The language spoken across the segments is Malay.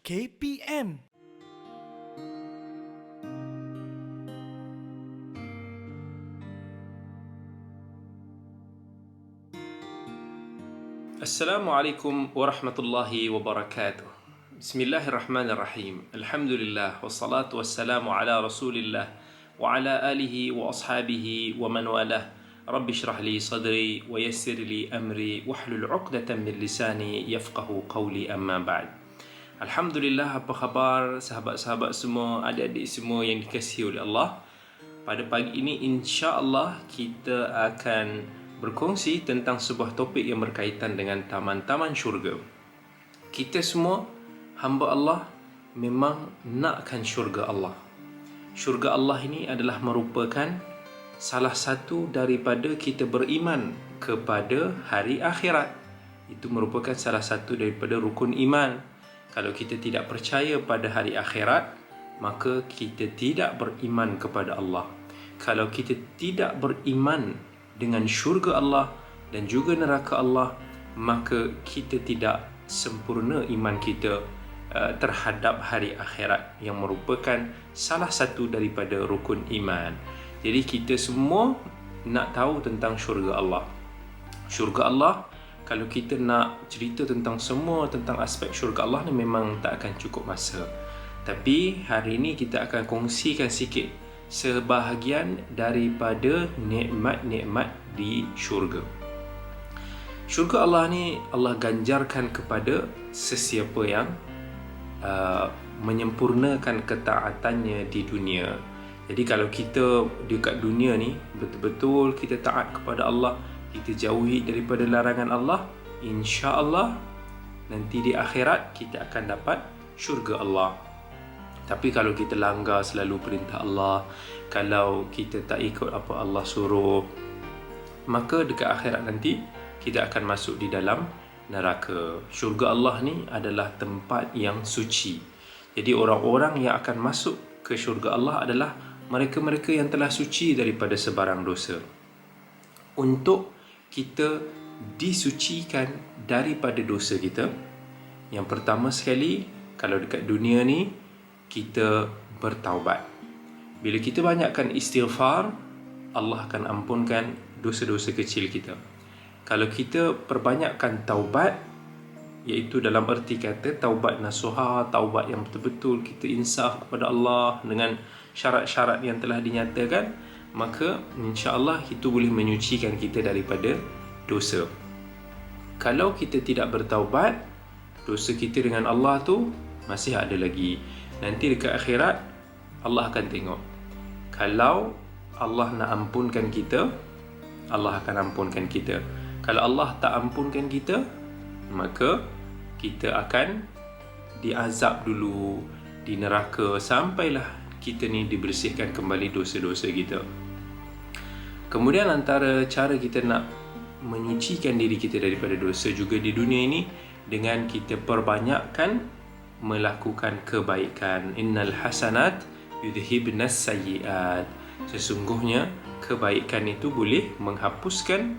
KPM. Assalamualaikum warahmatullahi wabarakatuh. Bismillahirrahmanirrahim. Alhamdulillah wassalatu wassalamu ala Rasulillah wa ala alihi wa ashabihi wa man walah. Rabbi shrah li sadri wa yassir li amri wahlul 'uqdatam min lisani yafqahu qawli, amma ba'd. Alhamdulillah, apa khabar sahabat-sahabat semua, adik-adik semua yang dikasihi oleh Allah? Pada pagi ini insya-Allah kita akan berkongsi tentang sebuah topik yang berkaitan dengan taman-taman syurga. Kita semua hamba Allah memang nakkan syurga Allah. Syurga Allah ini adalah merupakan salah satu daripada kita beriman kepada hari akhirat. Itu merupakan salah satu daripada rukun iman. Kalau kita tidak percaya pada hari akhirat, maka kita tidak beriman kepada Allah. Kalau kita tidak beriman dengan syurga Allah dan juga neraka Allah, maka kita tidak sempurna iman kita terhadap hari akhirat yang merupakan salah satu daripada rukun iman. Jadi kita semua nak tahu tentang syurga Allah. Syurga Allah, kalau kita nak cerita tentang semua tentang aspek syurga Allah ni memang tak akan cukup masa. Tapi hari ini kita akan kongsikan sikit sebahagian daripada nikmat-nikmat di syurga. Syurga Allah ni Allah ganjarkan kepada sesiapa yang menyempurnakan ketaatannya di dunia. Jadi kalau kita dekat dunia ni betul-betul kita taat kepada Allah, kita jauhi daripada larangan Allah, insya-Allah nanti di akhirat kita akan dapat syurga Allah. Tapi kalau kita langgar selalu perintah Allah, kalau kita tak ikut apa Allah suruh, maka dekat akhirat nanti kita akan masuk di dalam neraka. Syurga Allah ni adalah tempat yang suci. Jadi orang-orang yang akan masuk ke syurga Allah adalah mereka-mereka yang telah suci daripada sebarang dosa. Untuk kita disucikan daripada dosa kita, yang pertama sekali, kalau dekat dunia ni kita bertaubat. Bila kita banyakkan istighfar, Allah akan ampunkan dosa-dosa kecil kita. Kalau kita perbanyakkan taubat, iaitu dalam erti kata taubat nasuha, taubat yang betul-betul kita insaf kepada Allah dengan syarat-syarat yang telah dinyatakan, maka insya-Allah itu boleh menyucikan kita daripada dosa. Kalau kita tidak bertaubat, dosa kita dengan Allah tu masih ada lagi. Nanti dekat akhirat Allah akan tengok. Kalau Allah nak ampunkan kita, Allah akan ampunkan kita. Kalau Allah tak ampunkan kita, maka kita akan diazab dulu di neraka sampailah kita ni dibersihkan kembali dosa-dosa kita. Kemudian antara cara kita nak menyucikan diri kita daripada dosa juga di dunia ini dengan kita perbanyakkan melakukan kebaikan. Innal hasanat yudhibnas sayyiat. Sesungguhnya kebaikan itu boleh menghapuskan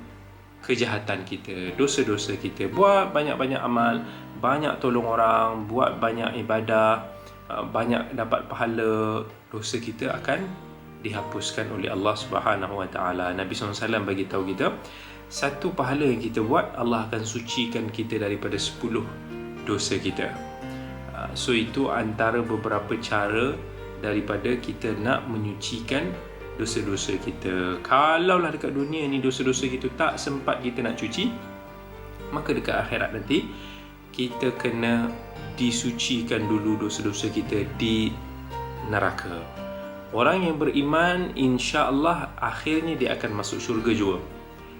kejahatan kita, dosa-dosa kita. Buat banyak-banyak amal, banyak tolong orang, buat banyak ibadah, banyak dapat pahala, dosa kita akan dihapuskan oleh Allah Subhanahu Wa Taala. Nabi SAW bagi tahu kita, satu pahala yang kita buat, Allah akan sucikan kita daripada 10 dosa kita. So itu antara beberapa cara daripada kita nak menyucikan dosa-dosa kita. Kalaulah dekat dunia ni dosa-dosa kita tak sempat kita nak cuci, maka dekat akhirat nanti kita kena disucikan dulu dosa-dosa kita di neraka. Orang yang beriman insya-Allah akhirnya dia akan masuk syurga juga.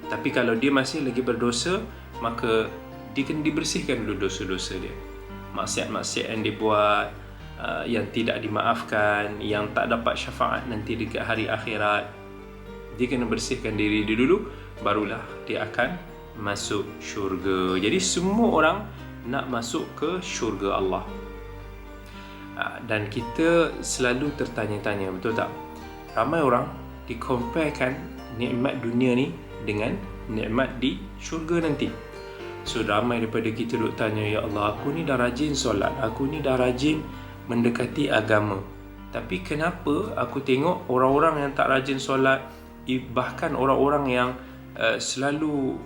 Tapi kalau dia masih lagi berdosa, maka dia kena dibersihkan dulu dosa-dosa dia. Maksiat-maksiat yang dia buat, yang tidak dimaafkan, yang tak dapat syafaat nanti dekat hari akhirat, dia kena bersihkan diri dia dulu, barulah dia akan masuk syurga. Jadi semua orang nak masuk ke syurga Allah. Dan kita selalu tertanya-tanya, betul tak? Ramai orang dikomparekan nikmat dunia ni dengan nikmat di syurga nanti. So ramai daripada kita duk tanya, ya Allah, aku ni dah rajin solat, aku ni dah rajin mendekati agama, tapi kenapa aku tengok orang-orang yang tak rajin solat, bahkan orang-orang yang selalu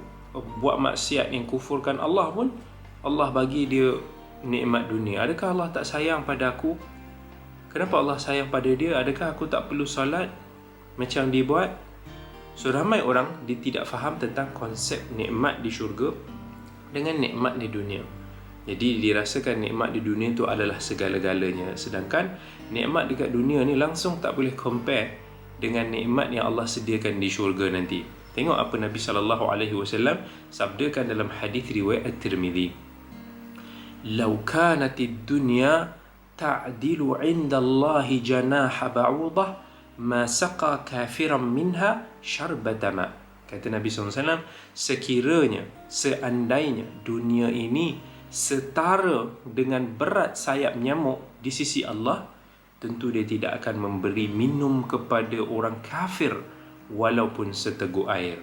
buat maksiat yang kufurkan Allah pun, Allah bagi dia nikmat dunia. Adakah Allah tak sayang pada aku? Kenapa Allah sayang pada dia? Adakah aku tak perlu solat macam dia buat? So ramai orang dia tidak faham tentang konsep nikmat di syurga dengan nikmat di dunia. Jadi dirasakan nikmat di dunia itu adalah segala-galanya, sedangkan nikmat dekat dunia ni langsung tak boleh compare dengan nikmat yang Allah sediakan di syurga nanti. Tengok apa Nabi SAW sabdakan dalam hadis riwayat At-Tirmidzi. "Lau kanatid dunya ta'dilu 'inda Allahi janaha ba'udah ma saqa kafiran minha syarbata ma." Kata Nabi SAW, sekiranya, seandainya dunia ini setara dengan berat sayap nyamuk di sisi Allah, tentu dia tidak akan memberi minum kepada orang kafir walaupun seteguk air.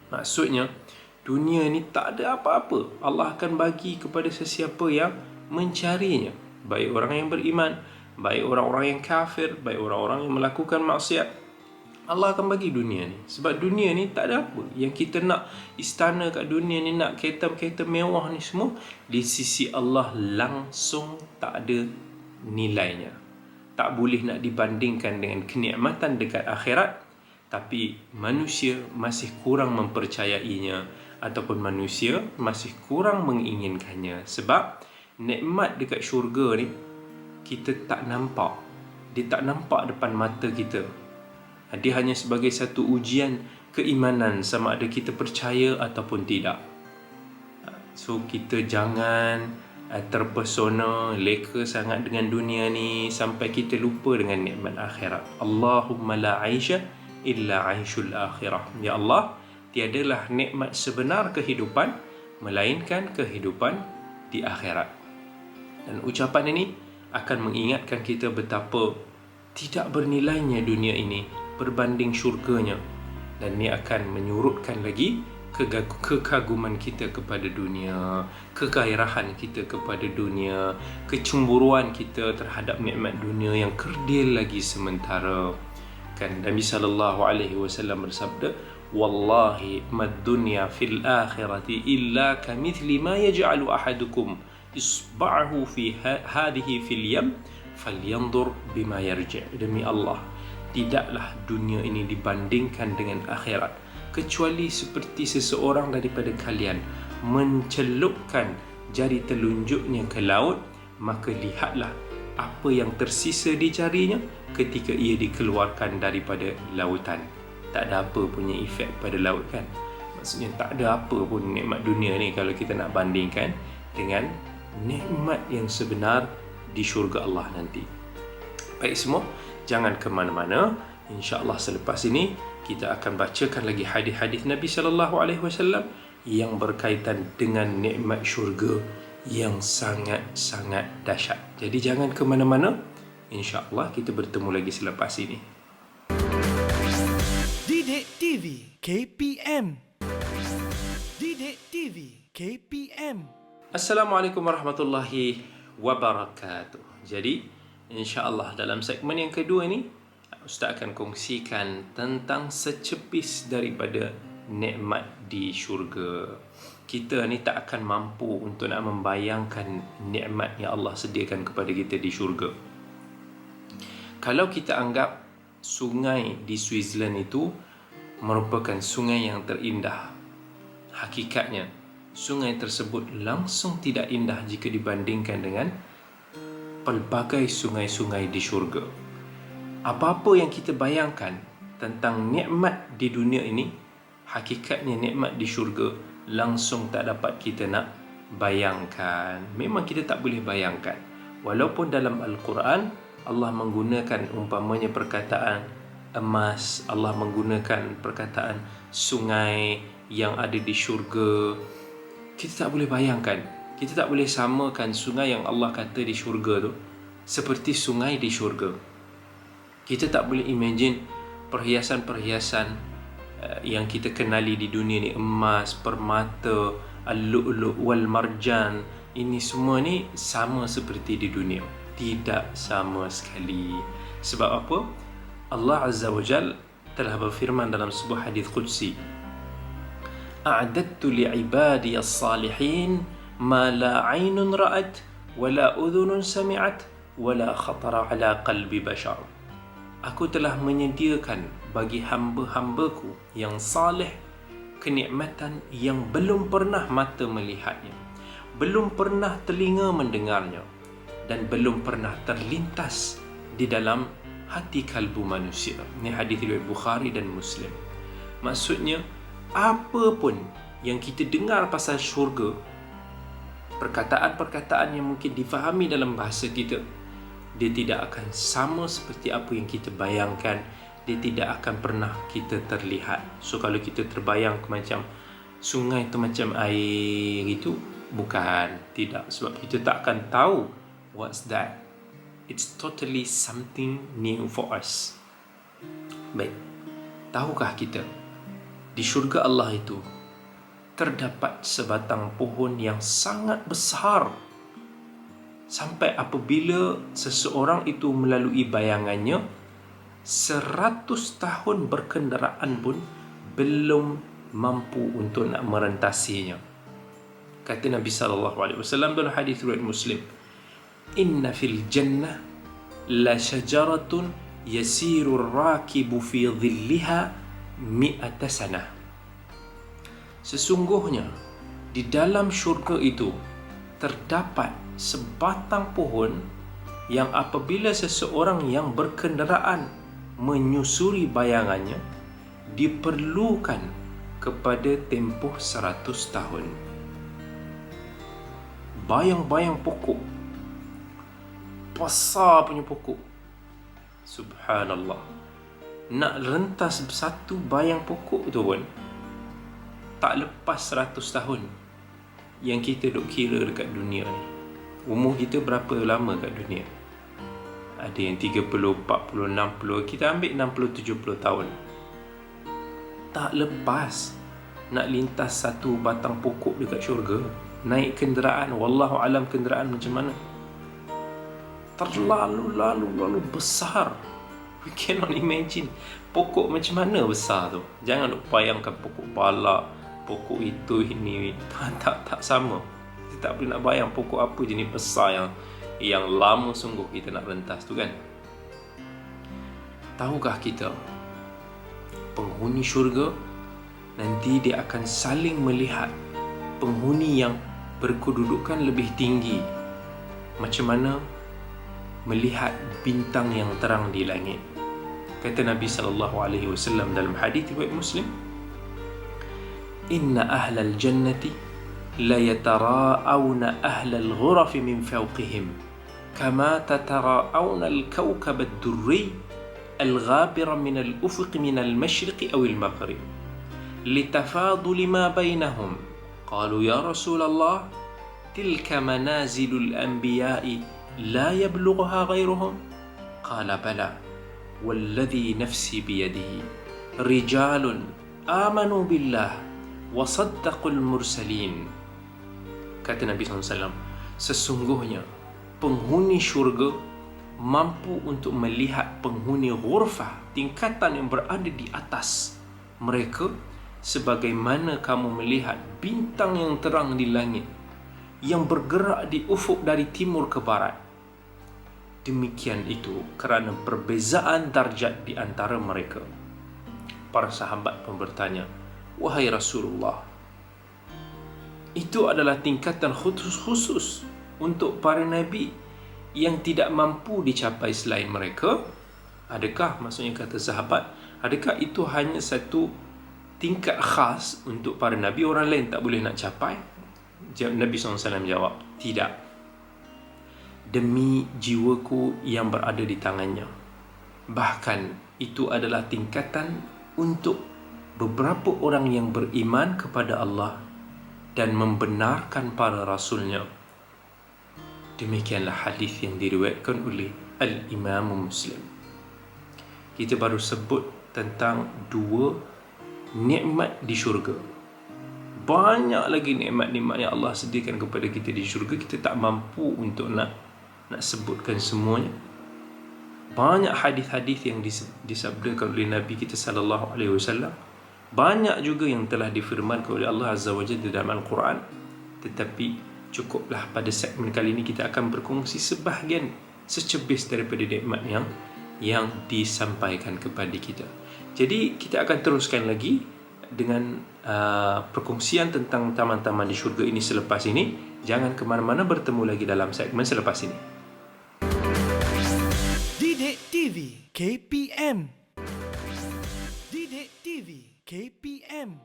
Maksudnya, dunia ni tak ada apa-apa. Allah akan bagi kepada sesiapa yang mencarinya. Baik orang yang beriman, baik orang-orang yang kafir, baik orang-orang yang melakukan maksiat. Allah akan bagi dunia ni. Sebab dunia ni tak ada apa. Yang kita nak istana kat dunia ni, nak kereta-kereta mewah ni semua, di sisi Allah langsung tak ada nilainya. Tak boleh nak dibandingkan dengan kenikmatan dekat akhirat. Tapi manusia masih kurang mempercayainya, ataupun manusia masih kurang menginginkannya. Sebab nikmat dekat syurga ni kita tak nampak. Dia tak nampak depan mata kita. Dia hanya sebagai satu ujian keimanan, sama ada kita percaya ataupun tidak. So kita jangan terpesona, leka sangat dengan dunia ni sampai kita lupa dengan nikmat akhirat. Allahumma la aisha illa aishul akhirah. Ya Allah, tiadalah nikmat sebenar kehidupan melainkan kehidupan di akhirat. Dan ucapan ini akan mengingatkan kita betapa tidak bernilainya dunia ini berbanding syurganya, dan ini akan menyurutkan lagi kekaguman kita kepada dunia, kegairahan kita kepada dunia, kecemburuan kita terhadap nikmat dunia yang kerdil lagi sementara. Kan Nabi SAW bersabda, "Wallahi mad dunya fil akhirati illa kamithli ma yaj'alu ahadukum isba'ahu fi hadhihi fil yam falyanzur bima yarji'." Demi Allah, tidaklah dunia ini dibandingkan dengan akhirat kecuali seperti seseorang daripada kalian mencelupkan jari telunjuknya ke laut, maka lihatlah apa yang tersisa di jarinya ketika ia dikeluarkan daripada lautan. Tak ada apa punya efek pada laut, kan? Maksudnya tak ada apa pun nikmat dunia ni kalau kita nak bandingkan dengan nikmat yang sebenar di syurga Allah nanti. Baik semua, jangan ke mana-mana. InsyaAllah selepas ini kita akan bacakan lagi hadis-hadis Nabi SAW yang berkaitan dengan nikmat syurga yang sangat-sangat dahsyat. Jadi jangan ke mana-mana. InsyaAllah kita bertemu lagi selepas ini. Didik TV KPM. Didik TV KPM. Assalamualaikum warahmatullahi wabarakatuh. Jadi InsyaAllah dalam segmen yang kedua ni, Ustaz akan kongsikan tentang secepis daripada nikmat di syurga. Kita ni tak akan mampu untuk nak membayangkan nikmat yang Allah sediakan kepada kita di syurga. Kalau kita anggap sungai di Switzerland itu merupakan sungai yang terindah, hakikatnya sungai tersebut langsung tidak indah jika dibandingkan dengan pelbagai sungai-sungai di syurga. Apa-apa yang kita bayangkan tentang nikmat di dunia ini, hakikatnya nikmat di syurga langsung tak dapat kita nak bayangkan. Memang kita tak boleh bayangkan. Walaupun dalam Al-Quran Allah menggunakan umpamanya perkataan emas, Allah menggunakan perkataan sungai yang ada di syurga, kita tak boleh bayangkan. Kita tak boleh samakan sungai yang Allah kata di syurga tu seperti sungai di syurga. Kita tak boleh imagine perhiasan-perhiasan yang kita kenali di dunia ni, emas, permata, al-lu'lu' wal marjan, ini semua ni sama seperti di dunia? Tidak sama sekali. Sebab apa? Allah Azza wa Jal telah berfirman dalam sebuah hadis qudsi, a'adattu li'ibadi as-salihin ma la 'ainun ra'at wa la udhunun sami'at wa la khatara ala qalbi bashar. Aku telah menyediakan bagi hamba-hambaku yang saleh kenikmatan yang belum pernah mata melihatnya, belum pernah telinga mendengarnya, dan belum pernah terlintas di dalam hati kalbu manusia. Ini hadis riwayat Bukhari dan Muslim. Maksudnya, apa pun yang kita dengar pasal syurga, perkataan-perkataan yang mungkin difahami dalam bahasa kita, dia tidak akan sama seperti apa yang kita bayangkan. Dia tidak akan pernah kita terlihat. So kalau kita terbayang macam sungai itu macam air itu, bukan, tidak. Sebab kita tak akan tahu what's that. It's totally something new for us. Baik, tahukah kita di syurga Allah itu terdapat sebatang pohon yang sangat besar, sampai apabila seseorang itu melalui bayangannya, 100 tahun berkenderaan pun belum mampu untuk nak merentasinya. Kata Nabi SAW dalam hadis riwayat Muslim, inna fil jannah la syajaratun yasiru rakibu fi dhilliha mi'ata sanah. Sesungguhnya di dalam syurga itu terdapat sebatang pohon yang apabila seseorang yang berkenderaan menyusuri bayangannya, diperlukan kepada tempoh 100 tahun. Bayang-bayang pokok, besar punya pokok, subhanallah. Nak rentas satu bayang pokok tu pun tak lepas 100 tahun yang kita duk kira dekat dunia ni. Umur kita berapa lama kat dunia? Ada yang 30, 40, 60, kita ambil 60, 70 tahun. Tak lepas nak lintas satu batang pokok dekat syurga. Naik kenderaan, wallahu alam kenderaan macam mana, terlalu besar. We cannot imagine pokok macam mana besar tu. Jangan duk bayangkan pokok balak, pokok itu ini, tak sama. Kita tak boleh nak bayang pokok apa jenis besar yang lama sungguh kita nak rentas tu kan. Tahukah kita penghuni syurga nanti dia akan saling melihat penghuni yang berkedudukan lebih tinggi, macam mana melihat bintang yang terang di langit. Kata Nabi SAW dalam hadis riwayat Muslim, inna ahlal jannati la yatara'awna ahlal ghurafi min fawqihim kama tatara'awna al-kawkab ad-durri al-ghabira min al-ufuq min al-mashriq aw al-maghrib litafadul ma bainahum. Qalu ya Rasulullah, tilka manazilul anbiya'i la yablughuha ghayruhum. Qala bala walladhi nafsi biyadihi rijalun amanu billah wa saddaqul mursalin. Kata Nabi SAW, sesungguhnya penghuni syurga mampu untuk melihat penghuni ghurfah, tingkatan yang berada di atas mereka, sebagaimana kamu melihat bintang yang terang di langit yang bergerak di ufuk dari timur ke barat. Demikian itu kerana perbezaan darjat di antara mereka. Para sahabat pun bertanya, wahai Rasulullah, itu adalah tingkatan khusus untuk para nabi yang tidak mampu dicapai selain mereka? Adakah, maksudnya kata sahabat, adakah itu hanya satu tingkat khas untuk para nabi, orang lain tak boleh nak capai? Nabi SAW jawab, tidak. Demi jiwaku yang berada di tangannya, bahkan itu adalah tingkatan untuk beberapa orang yang beriman kepada Allah dan membenarkan para rasulnya. Demikianlah hadis yang diriwayatkan oleh Al-Imam Muslim. Kita baru sebut tentang dua nikmat di syurga, banyak lagi nikmat-nikmat yang Allah sediakan kepada kita di syurga. Kita tak mampu untuk nak sebutkan semuanya. Banyak hadis-hadis yang disabdakan oleh Nabi kita sallallahu alaihi wasallam. Banyak juga yang telah difirmankan oleh Allah Azza wa Jalla dalam Al-Quran. Tetapi cukuplah pada segmen kali ini kita akan berkongsi sebahagian secebis daripada nikmat yang disampaikan kepada kita. Jadi kita akan teruskan lagi dengan perkongsian tentang taman-taman di syurga ini selepas ini. Jangan ke mana-mana, bertemu lagi dalam segmen selepas ini. Didik TV KPM. Didik TV KPM.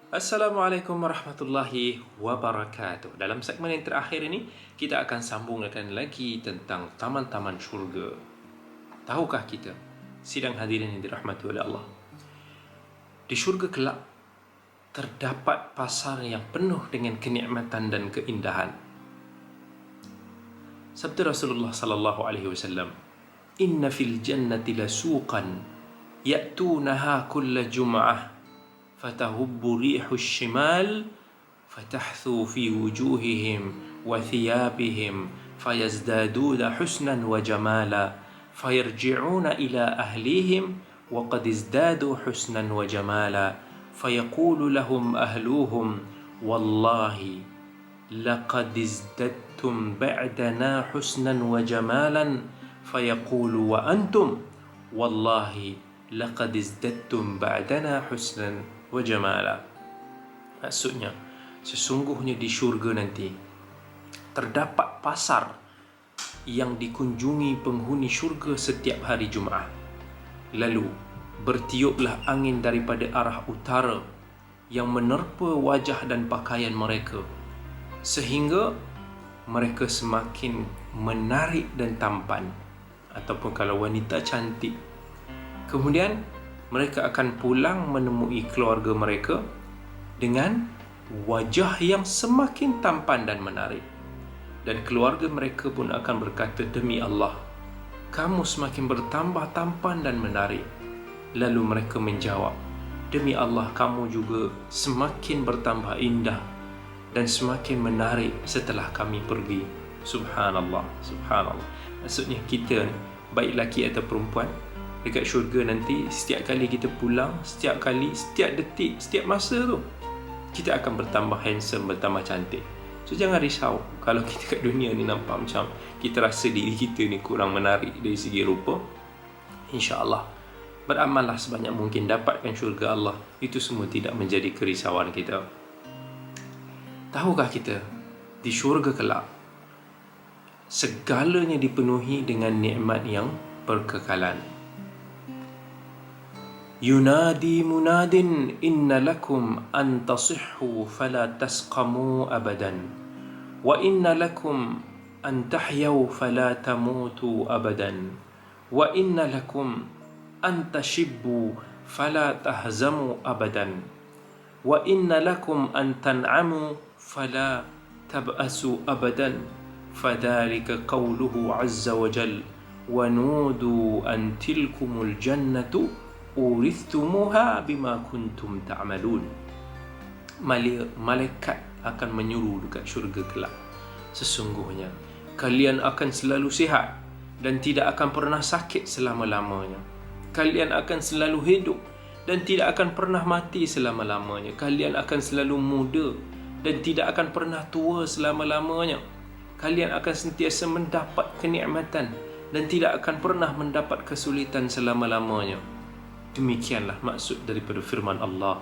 Assalamualaikum warahmatullahi wabarakatuh. Dalam segmen yang terakhir ini, kita akan sambungkan lagi tentang taman-taman syurga. Tahukah kita, sidang hadirin yang dirahmati oleh Allah, di syurga kelak terdapat pasar yang penuh dengan kenikmatan dan keindahan. Sabda Rasulullah sallallahu alaihi wasallam, "Inna fil jannati lasuqan ya'tunaha kulla jum'ah fatahubbu rihu asy-shimal fatahthu fi wujuhihim wa thiyabihim fayazdaduna husnan wa jamala fayarji'una ila ahlihim wa qad izdadu husnan wa jamala فيقول لهم أهلوهم والله لقد ازددتم بعدنا حسنا وجمالا فيقول وأنتم والله لقد ازددتم بعدنا حسنا وجمالا. Maksudnya, sesungguhnya di syurga nanti terdapat pasar yang dikunjungi penghuni syurga setiap hari Jumaat. Lalu bertiuplah angin daripada arah utara yang menerpa wajah dan pakaian mereka, sehingga mereka semakin menarik dan tampan, ataupun kalau wanita cantik. Kemudian mereka akan pulang menemui keluarga mereka dengan wajah yang semakin tampan dan menarik. Dan keluarga mereka pun akan berkata, "Demi Allah, kamu semakin bertambah tampan dan menarik." Lalu mereka menjawab, "Demi Allah, kamu juga semakin bertambah indah dan semakin menarik setelah kami pergi." Subhanallah, subhanallah. Maksudnya kita, baik lelaki atau perempuan, dekat syurga nanti, setiap kali kita pulang, setiap kali, setiap detik, setiap masa tu, kita akan bertambah handsome, bertambah cantik. So jangan risau kalau kita kat dunia ni nampak macam kita rasa diri kita ni kurang menarik dari segi rupa. InsyaAllah beramallah sebanyak mungkin, dapatkan syurga Allah. Itu semua tidak menjadi kerisauan kita. Tahukah kita, di syurga kelak segalanya dipenuhi dengan nikmat yang berkekalan. Yunadi munadin inna lakum an tasihhu fala tasqamu abadan wa inna lakum an tahyaw fala tamutu abadan wa inna lakum أن تشبوا فلا تهزموا أبدا وإن لكم أن تنعموا فلا تبأسوا أبدا فذلك قوله عز وجل ونودوا أن تلكم الجنة أورثتموها بما كنتم تعملون. Malaikat akan menyuruh dekat syurga kelak, sesungguhnya kalian akan selalu sihat dan tidak akan pernah sakit selama-lamanya. Kalian akan selalu hidup dan tidak akan pernah mati selama-lamanya. Kalian akan selalu muda dan tidak akan pernah tua selama-lamanya. Kalian akan sentiasa mendapat kenikmatan dan tidak akan pernah mendapat kesulitan selama-lamanya. Demikianlah maksud daripada firman Allah.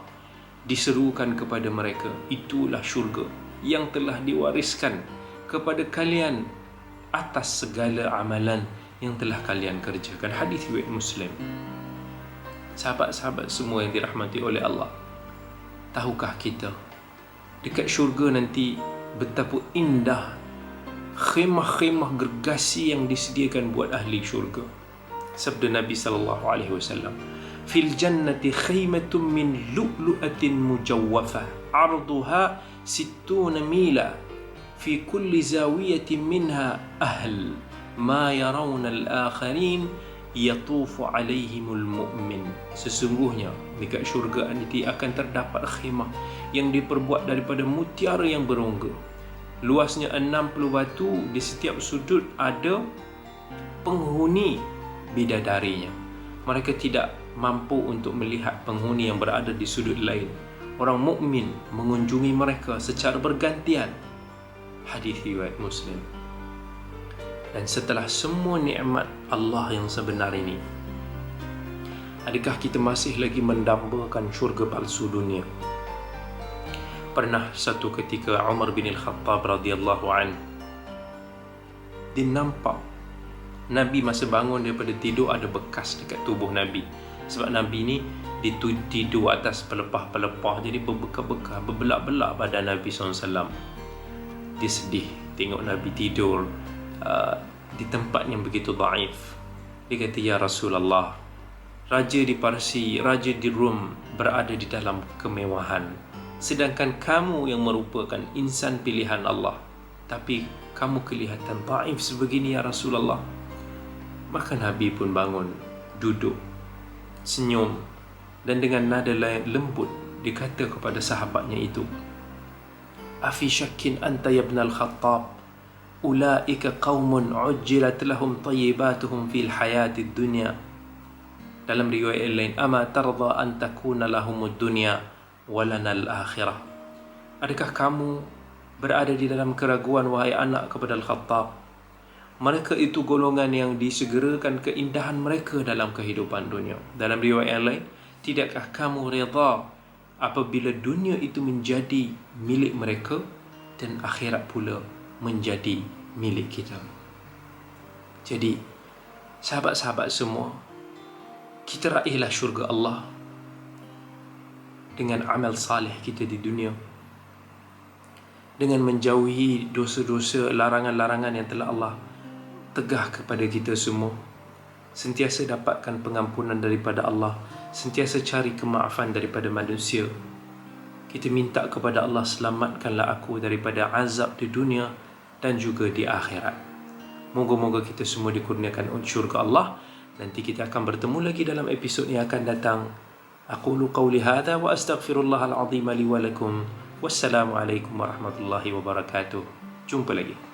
Diserukan kepada mereka, itulah syurga yang telah diwariskan kepada kalian atas segala amalan yang telah kalian kerjakan. Hadis riwayat Muslim. Sahabat-sahabat semua yang dirahmati oleh Allah, tahukah kita, dekat syurga nanti betapa indah khemah-khemah gergasi yang disediakan buat ahli syurga. Sabda Nabi sallallahu alaihi wasallam, "Fil jannati khaymatun min lu'lu'atin mujawwafah, 'arduha 60 mila, fi kulli zawiyatin minha ahl ما يرون الآخرين yatufu alaihimul mu'min. Sesungguhnya dekat syurga nanti akan terdapat khemah yang diperbuat daripada mutiara yang berongga. Luasnya 60 batu, di setiap sudut ada penghuni bidadarinya. Mereka tidak mampu untuk melihat penghuni yang berada di sudut lain. Orang mukmin mengunjungi mereka secara bergantian. Hadis riwayat Muslim. Dan setelah semua nikmat Allah yang sebenar ini, adakah kita masih lagi mendambakan syurga palsu dunia? Pernah satu ketika Umar bin Al-Khattab radhiyallahu an, dia nampak Nabi masa bangun daripada tidur ada bekas dekat tubuh Nabi. Sebab Nabi ni tidur atas pelepah-pelepah, jadi berbekah-bekah, berbelak-belak badan Nabi SAW. Dia sedih tengok Nabi tidur di tempat yang begitu dhaif. Dia kata, ya Rasulullah, raja di Parsi, raja di Rom berada di dalam kemewahan, sedangkan kamu yang merupakan insan pilihan Allah, tapi kamu kelihatan dhaif sebegini ya Rasulullah. Maka Nabi pun bangun, duduk, senyum, dan dengan nada lembut dikata kepada sahabatnya itu, afi syakkin anta ya ibn al-Khattab, ulaika qaumun ujjilat lahum tayyibatuhum fil hayatid dunya. Dalam riwayat lain, ama tarda an takuna lahumud dunya walana al-akhirah. Adakah kamu berada di dalam keraguan wahai anak kepada Al-Khattab? Mereka itu golongan yang disegerakan keindahan mereka dalam kehidupan dunia. Dalam riwayat lain, tidakkah kamu redha apabila dunia itu menjadi milik mereka dan akhirat pula menjadi milik kita? Jadi, sahabat-sahabat semua, kita raihlah syurga Allah dengan amal salih kita di dunia, dengan menjauhi dosa-dosa, larangan-larangan yang telah Allah tegah kepada kita semua. Sentiasa dapatkan pengampunan daripada Allah, sentiasa cari kemaafan daripada manusia. Kita minta kepada Allah, selamatkanlah aku daripada azab di dunia dan juga di akhirat. Moga-moga kita semua dikurniakan syurga Allah. Nanti kita akan bertemu lagi dalam episod yang akan datang. Aqulu qawli hadha wa astaghfirullahal azim li wa lakum. Wassalamualaikum warahmatullahi wabarakatuh. Jumpa lagi.